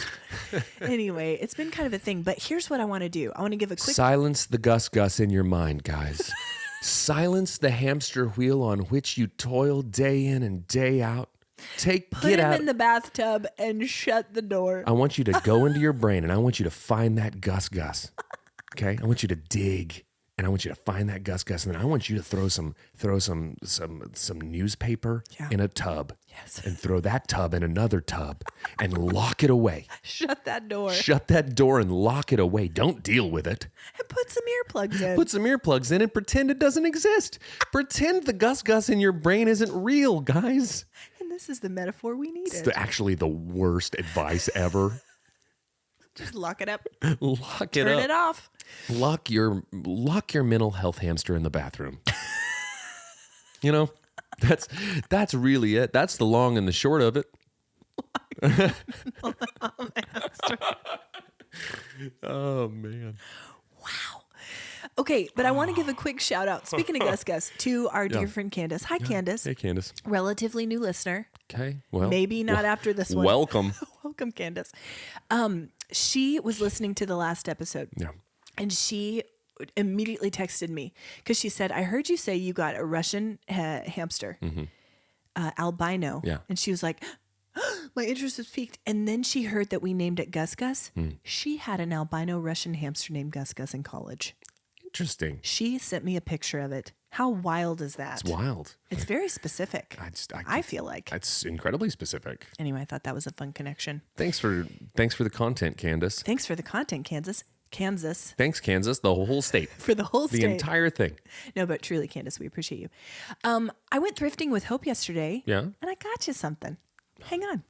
Anyway, it's been kind of a thing, but here's what I want to do. I want to give a quick... Silence the Gus in your mind, guys. Silence the hamster wheel on which you toil day in and day out. Put him in the bathtub and shut the door. I want you to go into your brain and I want you to find that Gus. Okay? I want you to dig and I want you to find that Gus and then I want you to throw some newspaper in a tub. Yes. And throw that tub in another tub and lock it away. Shut that door. Shut that door and lock it away. Don't deal with it. And put some earplugs in. Put some earplugs in and pretend it doesn't exist. Pretend the Gus in your brain isn't real, guys. And this is the metaphor we needed. It's actually the worst advice ever. Just lock it up. Lock it Turn up. it off. Lock your mental health hamster in the bathroom. You know, that's really it. That's the long and the short of it. Oh man. Wow. Okay, but I want to give a quick shout out. Speaking of Gus, to our dear friend Candace. Hi, Candace. Hey, Candace. Relatively new listener. Okay. Well, maybe not after this one. Welcome. Welcome, Candace. She was listening to the last episode. Yeah. And she immediately texted me because she said, I heard you say you got a Russian hamster, albino. Yeah. And she was like, my interest was piqued. And then she heard that we named it Gus. She had an albino Russian hamster named Gus in college. Interesting. She sent me a picture of it. How wild is that? It's wild. It's very specific. I feel like it's incredibly specific. Anyway, I thought that was a fun connection. Thanks for the content, Candace. Thanks for the content, Kansas. Thanks, Kansas. The whole state. For the whole state. The entire thing. No, but truly, Candace, we appreciate you. I went thrifting with Hope yesterday. Yeah. And I got you something. Hang on.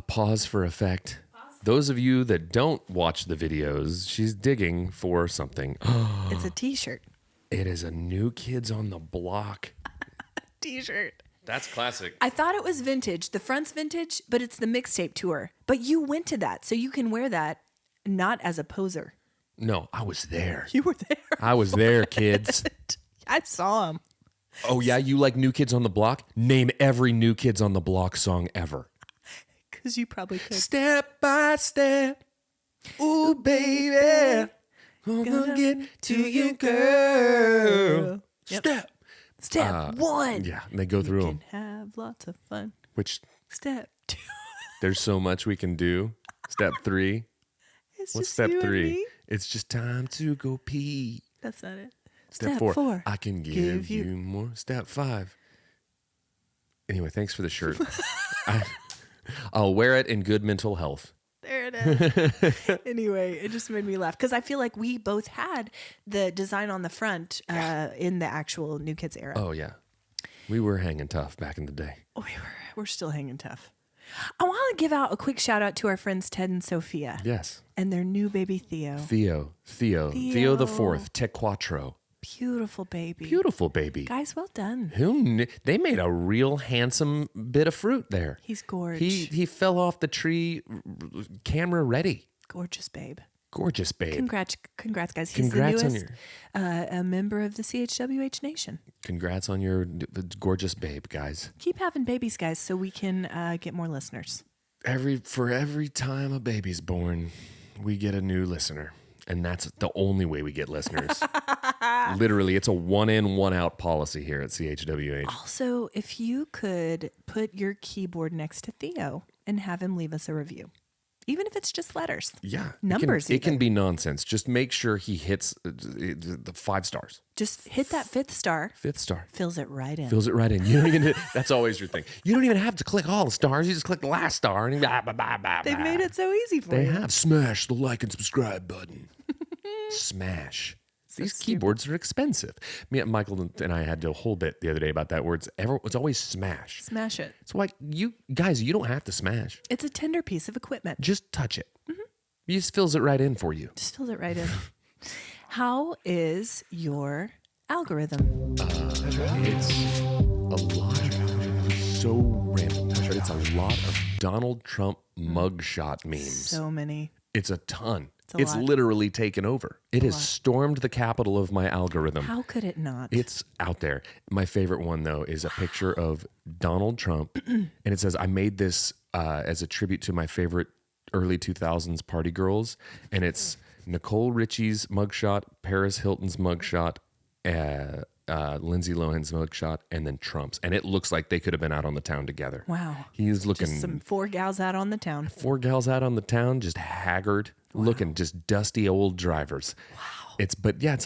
Pause for effect. Those of you that don't watch the videos, she's digging for something. It's a t-shirt. It is a New Kids on the Block t-shirt. That's classic. I thought it was vintage. The front's vintage, but it's the mixtape tour. But you went to that, so you can wear that not as a poser. No, I was there. You were there. I was there, kids. I saw him. Oh, yeah? You like New Kids on the Block? Name every New Kids on the Block song ever. Because you probably could. Step by step. Ooh, baby. Gonna get to you, girl. Yep. Step one. Yeah, and they go through them. Can have lots of fun. Which step 2? There's so much we can do. Step 3. What's step 3? It's just time to go pee. That's not it. Step 4. I can give you more. Step 5. Anyway, thanks for the shirt. I'll wear it in good mental health. There it is. Anyway, it just made me laugh because I feel like we both had the design on the front in the actual New Kids era. Oh, yeah. We were hanging tough back in the day. We're still hanging tough. I want to give out a quick shout out to our friends Ted and Sophia. Yes. And their new baby Theo. Theo the fourth, Te Quattro. Beautiful baby. Beautiful baby. Guys, well done. Who knew? They made a real handsome bit of fruit there. He's gorgeous. He fell off the tree, camera ready. Gorgeous babe. Gorgeous babe. Congrats, guys. He's Congrats the newest a member of the CHWH Nation. Congrats on your gorgeous babe, guys. Keep having babies, guys, so we can get more listeners. For every time a baby's born, we get a new listener. And that's the only way we get listeners. Literally, it's a one in, one out policy here at CHWH. Also, if you could put your keyboard next to Theo and have him leave us a review. Even if it's just letters. Yeah. Numbers. It can be nonsense. Just make sure he hits the 5 stars. Just hit that 5th star. 5th star. Fills it right in. Fills it right in. You don't even. That's always your thing. You don't even have to click all the stars. You just click the last star. And They've made it so easy for you. They have. Smash the like and subscribe button. Smash. These keyboards are expensive. Michael and I had a whole bit the other day about that word. It's always smash. Smash it. It's like, you guys, you don't have to smash. It's a tender piece of equipment. Just touch it. Mm-hmm. He just fills it right in for you. Just fills it right in. How is your algorithm? It's a lot. So random. It's a lot of Donald Trump mugshot memes. So many. It's a ton. It's literally taken over. It has stormed the capital of my algorithm. How could it not? It's out there. My favorite one, though, is a picture of Donald Trump. And it says, I made this as a tribute to my favorite early 2000s party girls. And it's Nicole Richie's mugshot, Paris Hilton's mugshot, Lindsay Lohan's mugshot, and then Trump's. And it looks like they could have been out on the town together. Wow. He's looking... Just some 4 gals out on the town. 4 gals out on the town, just haggard, looking just dusty old drivers. Wow. It's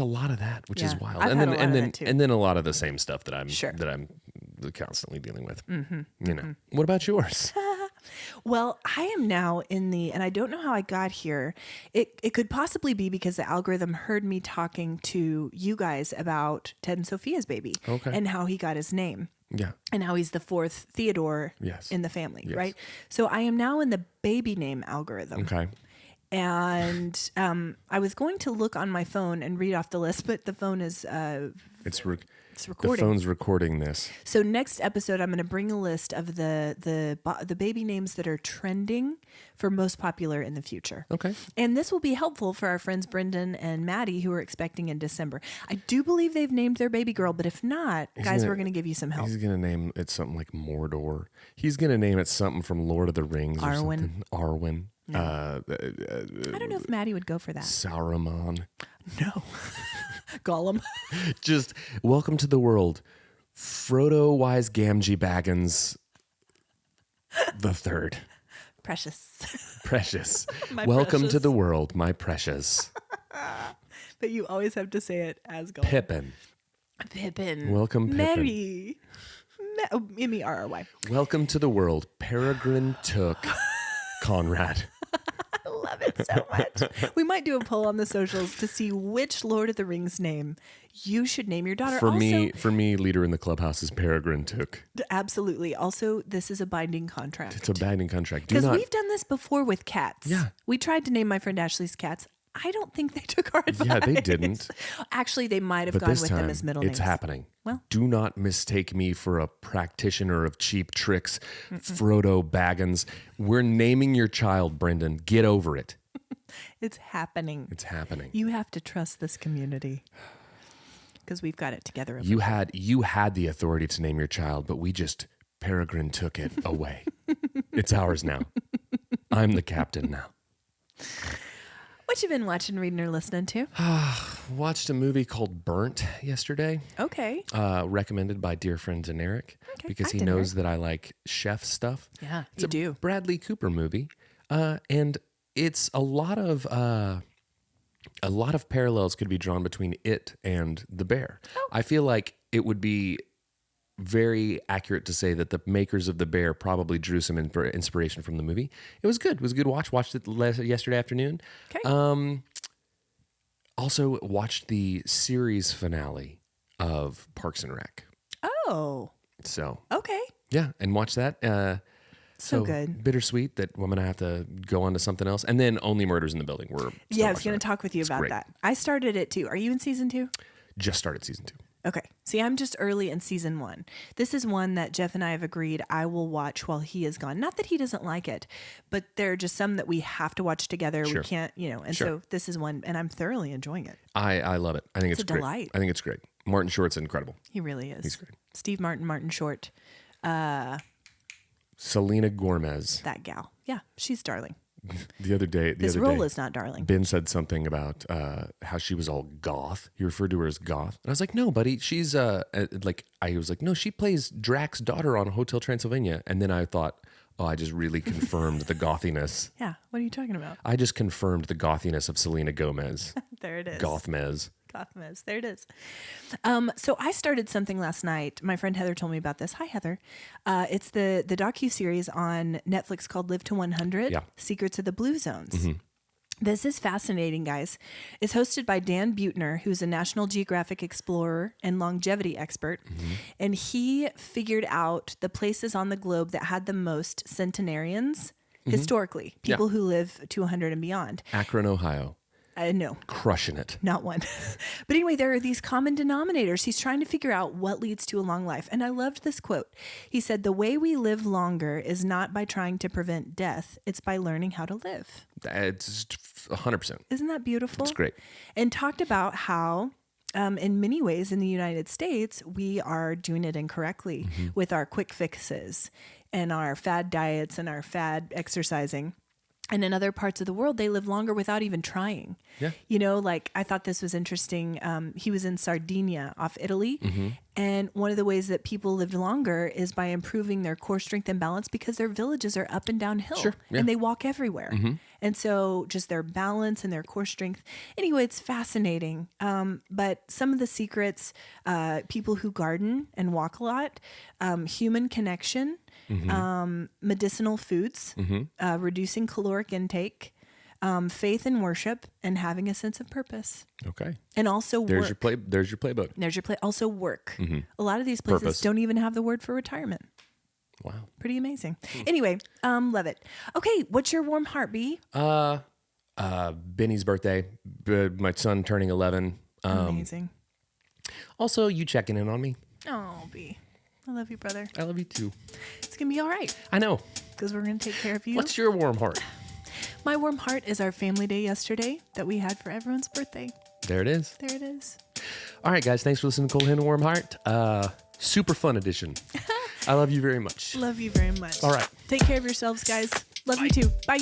a lot of that, which is wild. I've had a lot of that too. And then a lot of the same stuff that I'm constantly dealing with. Mm-hmm. What about yours? Well, I am now and I don't know how I got here. It could possibly be because the algorithm heard me talking to you guys about Ted and Sophia's baby and how he got his name. Yeah. And how he's the 4th Theodore in the family, right? So I am now in the baby name algorithm. Okay. And I was going to look on my phone and read off the list, but the phone is it's recording. The phone's recording this. So next episode, I'm going to bring a list of the baby names that are trending for most popular in the future. Okay. And this will be helpful for our friends Brendan and Maddie who are expecting in December. I do believe they've named their baby girl, but if not, we're going to give you some help. He's going to name it something like Mordor. He's going to name it something from Lord of the Rings or something. Arwen. No. I don't know if Maddie would go for that. Sauron. No. Gollum. Just welcome to the world. Frodo Wise Gamgee Baggins the third. Precious. Welcome to the world, my precious. But you always have to say it as Gollum. Pippin. Welcome, Pippin. Merry. M-E-R-R-Y. Welcome to the world, Peregrine Took Conrad. I love it so much. We might do a poll on the socials to see which Lord of the Rings name you should name your daughter. For me, leader in the clubhouse is Peregrine Took. Absolutely. Also, this is a binding contract. It's a binding contract. Because we've done this before with cats. Yeah. We tried to name my friend Ashley's cats. I don't think they took our advice. Yeah, they didn't. Actually, they might have gone with them as middle names. It's happening. Well, do not mistake me for a practitioner of cheap tricks, Frodo Baggins. We're naming your child, Brendan. Get over it. It's happening. It's happening. You have to trust this community because we've got it together. You had the authority to name your child, but we just Peregrine took it away. It's ours now. I'm the captain now. What you been watching, reading, or listening to? Watched a movie called Burnt yesterday. Okay. Recommended by dear friend Deneric because he knows that I like chef stuff. Yeah, it's a Bradley Cooper movie, and it's a lot of parallels could be drawn between it and The Bear. Oh. I feel like it would be very accurate to say that the makers of The Bear probably drew some inspiration from the movie. It was good. It was a good watch. Watched it yesterday afternoon. Okay. Also watched the series finale of Parks and Rec. Oh. So. Okay. Yeah, and watch that. So good. Bittersweet that I'm going to have to go on to something else. And then Only Murders in the Building. I was going to talk with you about that. I started it too. Are you in season 2? Just started season 2. Okay. See, I'm just early in season 1. This is one that Jeff and I have agreed I will watch while he is gone. Not that he doesn't like it, but there are just some that we have to watch together. Sure. We can't, and so this is one, and I'm thoroughly enjoying it. I love it. I think it's a great. Delight. I think it's great. Martin Short's incredible. He really is. He's great. Steve Martin Short. Selena Gomez. That gal. Yeah, she's darling. The other day, this role is not darling. Ben said something about how she was all goth. He referred to her as goth. And I was like, no, buddy, she's I was like, no, she plays Drax's daughter on Hotel Transylvania. And then I thought, oh, I just really confirmed the gothiness. Yeah, what are you talking about? I just confirmed the gothiness of Selena Gomez. There it is. Gothmez. Gothmez. There it is. So I started something last night. My friend Heather told me about this. Hi, Heather. It's the docuseries on Netflix called Live to 100, Secrets of the Blue Zones. Mm-hmm. This is fascinating, guys. It's hosted by Dan Buettner, who's a National Geographic explorer and longevity expert. Mm-hmm. And he figured out the places on the globe that had the most centenarians historically, people who live to 100 and beyond. Akron, Ohio. No. Crushing it. Not one. But anyway, there are these common denominators. He's trying to figure out what leads to a long life. And I loved this quote. He said, the way we live longer is not by trying to prevent death. It's by learning how to live. It's 100%. Isn't that beautiful? It's great. And talked about how in many ways in the United States, we are doing it incorrectly with our quick fixes and our fad diets and our fad exercising. And in other parts of the world, they live longer without even trying. Yeah. You know, like I thought this was interesting. He was in Sardinia off Italy. Mm-hmm. And one of the ways that people lived longer is by improving their core strength and balance because their villages are up and down hill. Sure, yeah. And they walk everywhere. Mm-hmm. And so just their balance and their core strength. Anyway, it's fascinating. But some of the secrets, people who garden and walk a lot, human connection, medicinal foods, reducing caloric intake, faith and worship, and having a sense of purpose. Okay. And also work. There's your playbook. There's your play. Also work. Mm-hmm. A lot of these places don't even have the word for retirement. Wow. Pretty amazing. Anyway, love it. Okay, what's your warm heart, B? Benny's birthday. My son turning 11. Amazing. Also, you checking in on me. Oh, B. I love you, brother. I love you too. It's going to be all right. I know. Because we're going to take care of you. What's your warm heart? My warm heart is our family day yesterday that we had for everyone's birthday. There it is. There it is. All right, guys. Thanks for listening to Cold Hand and Warm Heart. Super fun edition. I love you very much. Love you very much. All right. Take care of yourselves, guys. Love you too. Bye.